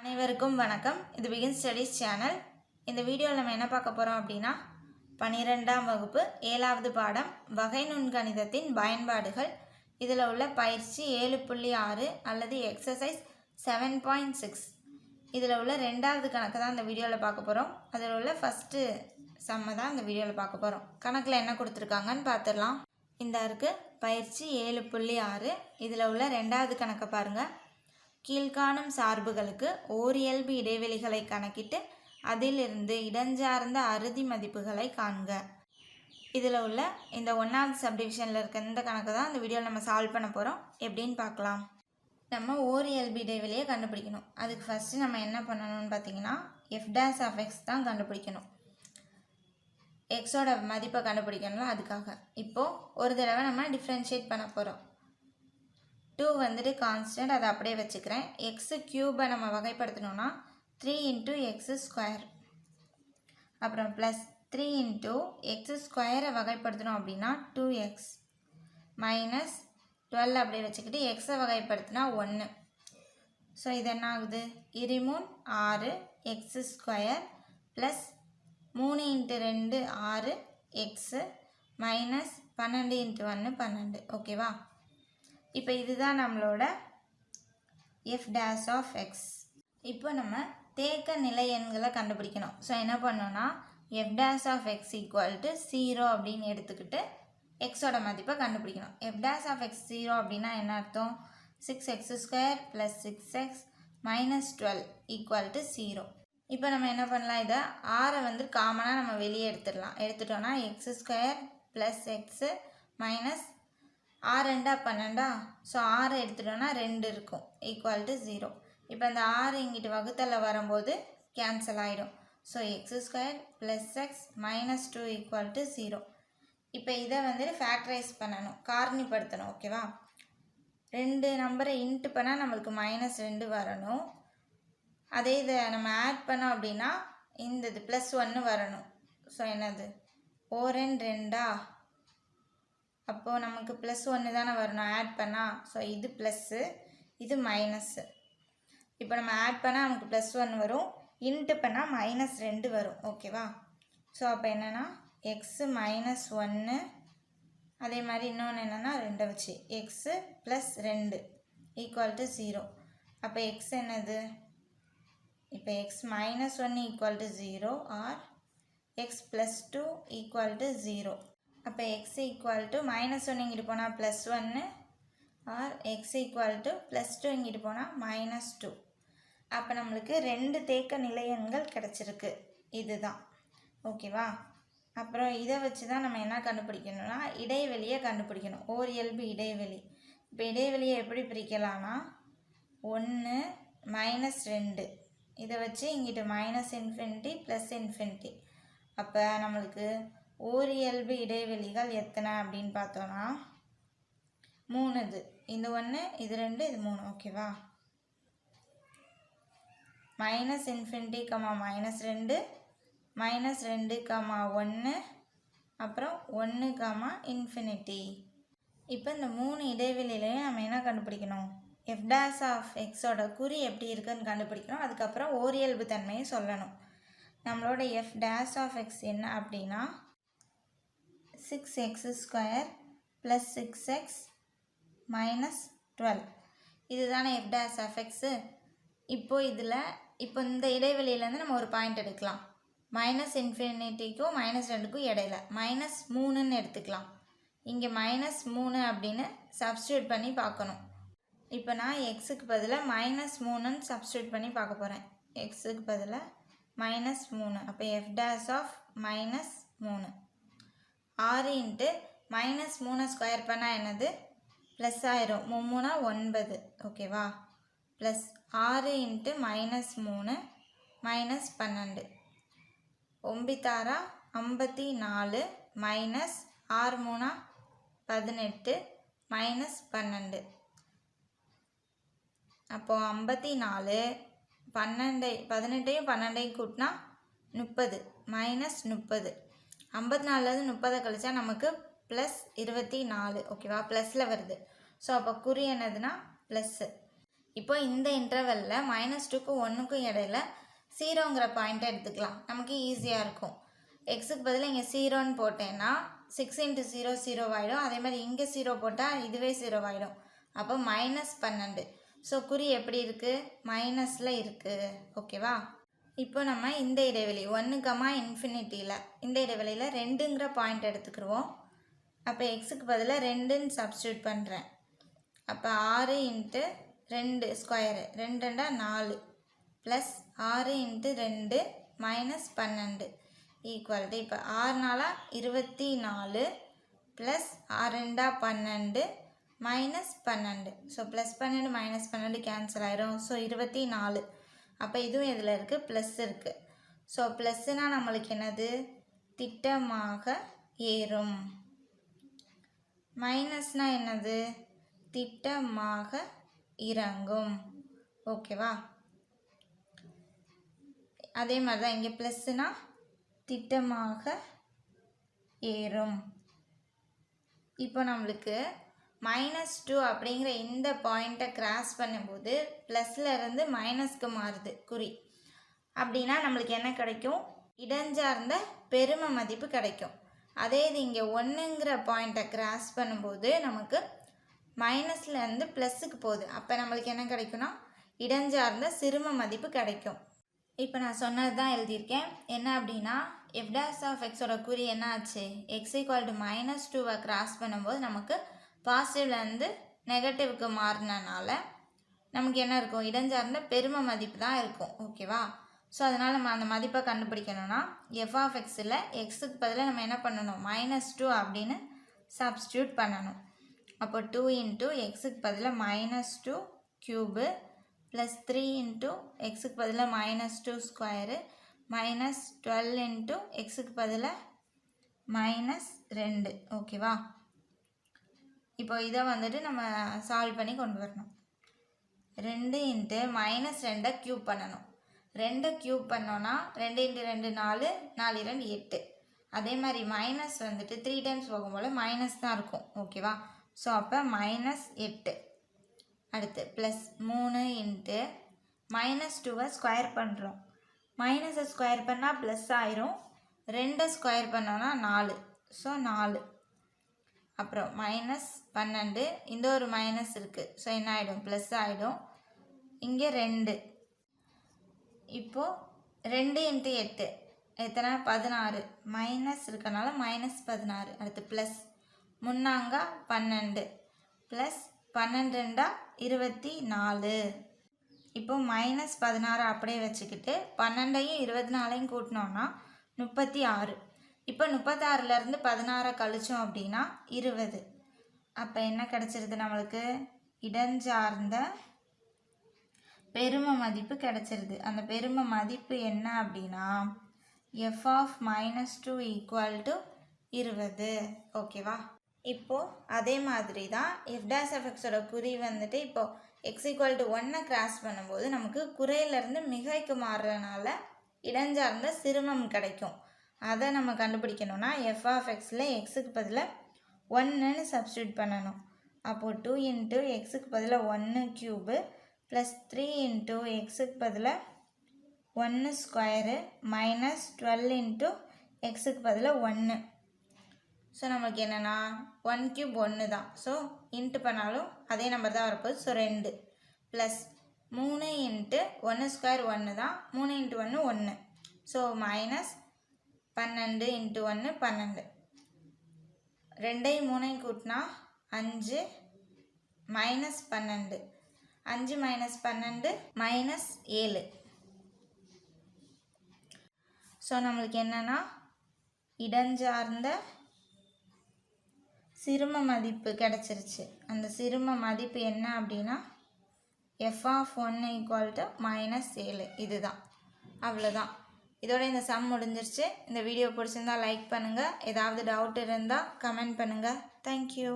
அனைவருக்கும் வணக்கம். இது பிகின் ஸ்டடீஸ் சேனல். இந்த வீடியோவில் நம்ம என்ன பார்க்க போகிறோம் அப்படின்னா 12ஆம் வகுப்பு 7வது பாடம் வகை நுண்கணிதத்தின் பயன்பாடுகள். இதில் உள்ள பயிற்சி 7.6 அல்லது எக்ஸசைஸ் 7.6. இதில் உள்ள 2வது கணக்கு தான் இந்த வீடியோவில் பார்க்க போகிறோம். அதில் உள்ள ஃபஸ்ட்டு சம்மை தான் இந்த வீடியோவில் பார்க்க போகிறோம். கணக்கில் என்ன கொடுத்துருக்காங்கன்னு பார்த்துடலாம். இந்த இருக்குது பயிற்சி 7.6. இதில் உள்ள 2வது கணக்கை பாருங்கள். கீழ்காணும் சார்புகளுக்கு ஓரியல்பு இடைவெளிகளை கணக்கிட்டு அதிலிருந்து இடஞ்சார்ந்த அறுதி மதிப்புகளை காண்க. இதில் உள்ள இந்த 1வது சப்டிவிஷனில் இருக்க இந்த கணக்கு தான் இந்த வீடியோவில் நம்ம சால்வ் பண்ண போகிறோம். எப்படின்னு பார்க்கலாம். நம்ம ஓரியல்பு இடைவெளியை கண்டுபிடிக்கணும். அதுக்கு ஃபஸ்ட்டு நம்ம என்ன பண்ணணும்னு பார்த்தீங்கன்னா f' தான் கண்டுபிடிக்கணும். எக்ஸோட மதிப்பை கண்டுபிடிக்கணும். அதுக்காக இப்போது ஒரு தடவை நம்ம டிஃப்ரென்ஷியேட் பண்ண போகிறோம். 2 வந்துட்டு கான்ஸ்டன்ட், அதை அப்படியே வச்சுக்கிறேன். எக்ஸு க்யூபை நம்ம வகைப்படுத்தணும்னா 3 × x², அப்புறம் ப்ளஸ் 3 × x² வகைப்படுத்தணும் அப்படின்னா 2x, மைனஸ் 12 அப்படியே வச்சுக்கிட்டு எக்ஸை வகைப்படுத்தினா 1. ஸோ இது என்ன ஆகுது? 2 6 x² ப்ளஸ் 3 × 2 6 எக்ஸு மைனஸ் 12 × 1 12. ஓகேவா? இப்போ இதுதான் நம்மளோட f'(x). இப்போ நம்ம தேக்க நிலை எண்களை கண்டுபிடிக்கணும். ஸோ என்ன பண்ணோன்னா f'(x) = 0 அப்படின்னு எடுத்துக்கிட்டு எக்ஸோட மதிப்பை கண்டுபிடிக்கணும். f'(x) 0 அப்படின்னா என்ன அர்த்தம்? 6x² + 6x minus 12 = 0. இப்போ நம்ம என்ன பண்ணலாம்? இதை 6 வந்து காமனாக நம்ம வெளியே எடுத்துட்டோன்னா x² + x மைனஸ் 6 2 12. ஸோ 6 எடுத்துட்டோன்னா 2 இருக்கும், = 0. இப்போ இந்த 6 இங்கிட்டு வகுத்தலில் வரும்போது கேன்சல் ஆகிடும். So x² + x minus 2 = 0. இப்போ இதை வந்துட்டு ஃபேக்டரைஸ் பண்ணணும், காரணிப்படுத்தணும். ஓகேவா? 2 நம்பரை இன்ட்டு பண்ணால் நம்மளுக்கு -2 வரணும். அதே இதை நம்ம ஆட் பண்ணோம் அப்படின்னா இந்த இது +1 வரணும். ஸோ என்னது? ஓரன் 2 அப்போது நமக்கு +1 தானே வரணும் ஆட் பண்ணால். ஸோ இது ப்ளஸ்ஸு, இது மைனஸ்ஸு. இப்போ நம்ம ஆட் பண்ணால் நமக்கு +1 வரும், இன்ட்டு பண்ணால் -2 வரும். ஓகேவா? ஸோ அப்போ என்னென்னா எக்ஸு -1, அதே மாதிரி இன்னொன்று என்னென்னா 2 வச்சு எக்ஸு + 2 = 0. அப்போ எக்ஸ் என்னது? இப்போ எக்ஸ் -1 = 0 ஆர் எக்ஸ் +2 = 0. அப்போ எக்ஸ் -1 இங்கிட்டு போனால் +1 ஆர் எக்ஸ் +2 இங்கிட்டு போனால் -2. அப்போ நம்மளுக்கு 2 தேக்க நிலையெண்கள் கிடச்சிருக்கு. இதுதான். ஓகேவா? அப்புறம் இதை வச்சு தான் நம்ம என்ன கண்டுபிடிக்கணும்னா இடைவெளியை கண்டுபிடிக்கணும், ஓரியல்பு இடைவெளி. இப்போ இடைவெளியை எப்படி பிரிக்கலாம்னா 1 -2 இதை வச்சு இங்கிட்டு -∞ +∞. அப்போ நம்மளுக்கு ஓரியல்பு இடைவெளிகள் எத்தனை அப்படின்னு பார்த்தோன்னா 3. இது 1, இது 2, இது 3. ஓகேவா? -∞, -2, -2, 1, அப்புறம் 1, இப்போ இந்த 3 இடைவெளியிலையும் நம்ம என்ன கண்டுபிடிக்கணும்? f'(x)ஓட குறி எப்படி இருக்குன்னு கண்டுபிடிக்கணும். அதுக்கப்புறம் ஓரியல்பு தன்மையை சொல்லணும். நம்மளோட f'(x) என்ன அப்படின்னா 6x² + 6x மைனஸ் 12. இதுதானே f'(x). இப்போது இப்போ இந்த இடைவெளியிலேருந்து நம்ம ஒரு பாயிண்ட் எடுக்கலாம். -∞க்கும் -2க்கும் இடையில -3ன்னு எடுத்துக்கலாம். இங்கே -3 அப்படின்னு சப்ஸ்டியூட் பண்ணி பார்க்கணும். இப்போ நான் எக்ஸுக்கு பதிலாக -3ன்னு சப்ஸ்டியூட் பண்ணி பார்க்க போகிறேன். எக்ஸுக்கு பதிலாக -3. அப்போ f'(-3) 6 × -3 பண்ணால் என்னது? ப்ளஸ் ஆயிரும். 3 9. ஓகேவா? ப்ளஸ் 6 × -3 -12. 9 54 மைனஸ் 6 3 18 -12. அப்போது 54 18யும் 12யும் கூட்டினா 30 -30. 54லேருந்து 30 கழிச்சா நமக்கு +24. ஓகேவா? ப்ளஸில் வருது. ஸோ அப்போ குறி என்னதுன்னா ப்ளஸ்ஸு. இப்போ இந்த இன்டர்வெல்லில் -2க்கும் 1க்கும் இடையில 0ங்கிற பாயிண்ட்டை எடுத்துக்கலாம், நமக்கு ஈஸியாக இருக்கும். எக்ஸுக்கு பதில் இங்கே 0ன்னு போட்டேன்னா 6 × 0 0 ஆகிடும். அதே மாதிரி இங்கே 0 போட்டால் இதுவே 0 ஆகிடும். அப்போ -12. ஸோ குறி எப்படி இருக்குது? மைனஸில் இருக்குது. ஓகேவா? இப்போ நம்ம இந்த இடைவெளி 1, இந்த இடைவெளியில் 2ங்கிற பாயிண்ட் எடுத்துக்கிடுவோம். அப்போ எக்ஸுக்கு பதிலாக 2ன்னு சப்ஸ்டியூட் பண்ணுறேன். அப்போ 6 × 2 ஸ்கொயரு 2 2 4 ப்ளஸ் 6 × 2 -12 ஈக்குவல் டு இப்போ 6 4 24 ப்ளஸ் 6 2 12 -12. ஸோ +12 -12 கேன்சல் ஆயிரும். ஸோ 24. அப்போ இதுவும் இதில் இருக்குது, ப்ளஸ் இருக்குது. ஸோ ப்ளஸ்னால் நம்மளுக்கு என்னது? திட்டமாக ஏறும். மைனஸ்னால் என்னது? திட்டமாக இறங்கும். ஓகேவா? அதே மாதிரி தான் இங்கே ப்ளஸ்னா திட்டமாக ஏறும். இப்போ நம்மளுக்கு -2 அப்படிங்கிற இந்த பாயிண்ட்டை கிராஸ் பண்ணும்போது ப்ளஸில் இருந்து மைனஸ்க்கு மாறுது குறி. அப்படின்னா நம்மளுக்கு என்ன கிடைக்கும்? இடஞ்சார்ந்த பெரும மதிப்பு கிடைக்கும். அதே இது இங்கே 1ங்கிற பாயிண்ட்டை கிராஸ் பண்ணும்போது நமக்கு மைனஸ்லேருந்து ப்ளஸ்ஸுக்கு போகுது. அப்போ நம்மளுக்கு என்ன கிடைக்கும்னா இடஞ்சார்ந்த சிறும மதிப்பு கிடைக்கும். இப்போ நான் சொன்னது தான் எழுதியிருக்கேன். என்ன அப்படின்னா f'(x)ஓட குறி என்ன ஆச்சு? x = -2வை கிராஸ் பண்ணும்போது நமக்கு பாசிட்டிவ்லேருந்து நெகட்டிவ்க்கு மாறினால நமக்கு என்ன இருக்கும்? இடஞ்சார்ந்த பெரும மதிப்பு தான் இருக்கும். ஓகேவா? ஸோ அதனால் நம்ம அந்த மதிப்பை கண்டுபிடிக்கணும்னா f(x)ல் எக்ஸுக்கு பதிலாக நம்ம என்ன பண்ணணும்? -2 அப்படின்னு சப்ஸ்டியூட் பண்ணணும். அப்போ 2 × எக்ஸுக்கு பதிலாக -2 க்யூபு ப்ளஸ் 3 × எக்ஸுக்கு பதிலாக -2 ஸ்கொயரு -12 × எக்ஸுக்கு பதிலாக -2. ஓகேவா? இப்போ இதை வந்துட்டு நம்ம சால்வ் பண்ணி கொண்டு வரணும். 2 × -2 க்யூப் பண்ணணும். 2 க்யூப் பண்ணோன்னா 2 × 2 4, 4 2 8. அதே மாதிரி மைனஸ் வந்துட்டு 3 டைம்ஸ் போகும்போது மைனஸ் தான் இருக்கும். ஓகேவா? ஸோ அப்போ -8. அடுத்து ப்ளஸ் 3 × -2வை ஸ்கொயர் பண்ணுறோம். மைனஸை ஸ்கொயர் பண்ணால் ப்ளஸ் ஆயிரும். 2 ஸ்கொயர் பண்ணோன்னா 4. ஸோ 4. அப்புறம் -12. இந்த ஒரு மைனஸ் இருக்குது. ஸோ என்ன ஆகிடும்? ப்ளஸ் ஆகிடும். இங்கே 2. இப்போது 2 × 8 எத்தனை? 16. மைனஸ் இருக்கனால -16. அடுத்து ப்ளஸ் 3 12 ப்ளஸ் 12 24. இப்போ -16 அப்படியே வச்சுக்கிட்டு 12ஐயும் 24ஐயும் கூட்டினோன்னா 36. இப்போ 36லேருந்து 16 கழிச்சோம் அப்படின்னா 20. அப்போ என்ன கிடச்சிருது நம்மளுக்கு? இடஞ்சார்ந்த பெரும மதிப்பு கிடச்சிருது. அந்த பெரும மதிப்பு என்ன அப்படின்னா f(-2) = 20. ஓகேவா? இப்போது அதே மாதிரி தான் f'(x)ஓட குறி வந்துட்டு இப்போது x = 1 கிராஸ் பண்ணும்போது நமக்கு குறையிலேருந்து மிகைக்கு மாறுறதுனால இடஞ்சார்ந்த சிறுமம் கிடைக்கும். அதை நம்ம கண்டுபிடிக்கணும்னா f(x)ல் எக்ஸுக்கு பதிலாக 1ன்னு சப்ஸ்டியூட் பண்ணணும். அப்போது 2 × எக்ஸுக்கு பதிலாக 1 க்யூபு ப்ளஸ் 3 × எக்ஸுக்கு பதிலாக 1 ஸ்கொயரு -12 × எக்ஸுக்கு பதிலாக 1. ஸோ நமக்கு என்னென்னா 1 க்யூப் 1 தான். ஸோ இன்ட்டு பண்ணாலும் அதே நம்பர் தான் வரப்போகுது. ஸோ 2 ப்ளஸ் 3 × 1 ஸ்கொயர் 1 தான். 3 × 1 1. ஸோ -12 × 1 12. 2ஐயும் 3ஐயும் கூட்டினா 5 -12. 5 -12 -7. ஸோ நம்மளுக்கு என்னென்னா இடஞ்சார்ந்த சிறும மதிப்பு கிடச்சிருச்சு. அந்த சிறும மதிப்பு என்ன அப்படின்னா f(1) = -7. இதுதான். அவ்வளோதான். இதோட இந்த சம் முடிஞ்சிருச்சு. இந்த வீடியோ பிடிச்சிருந்தால் லைக் பண்ணுங்கள். ஏதாவது டவுட் இருந்தால் கமெண்ட் பண்ணுங்கள். தேங்க்யூ.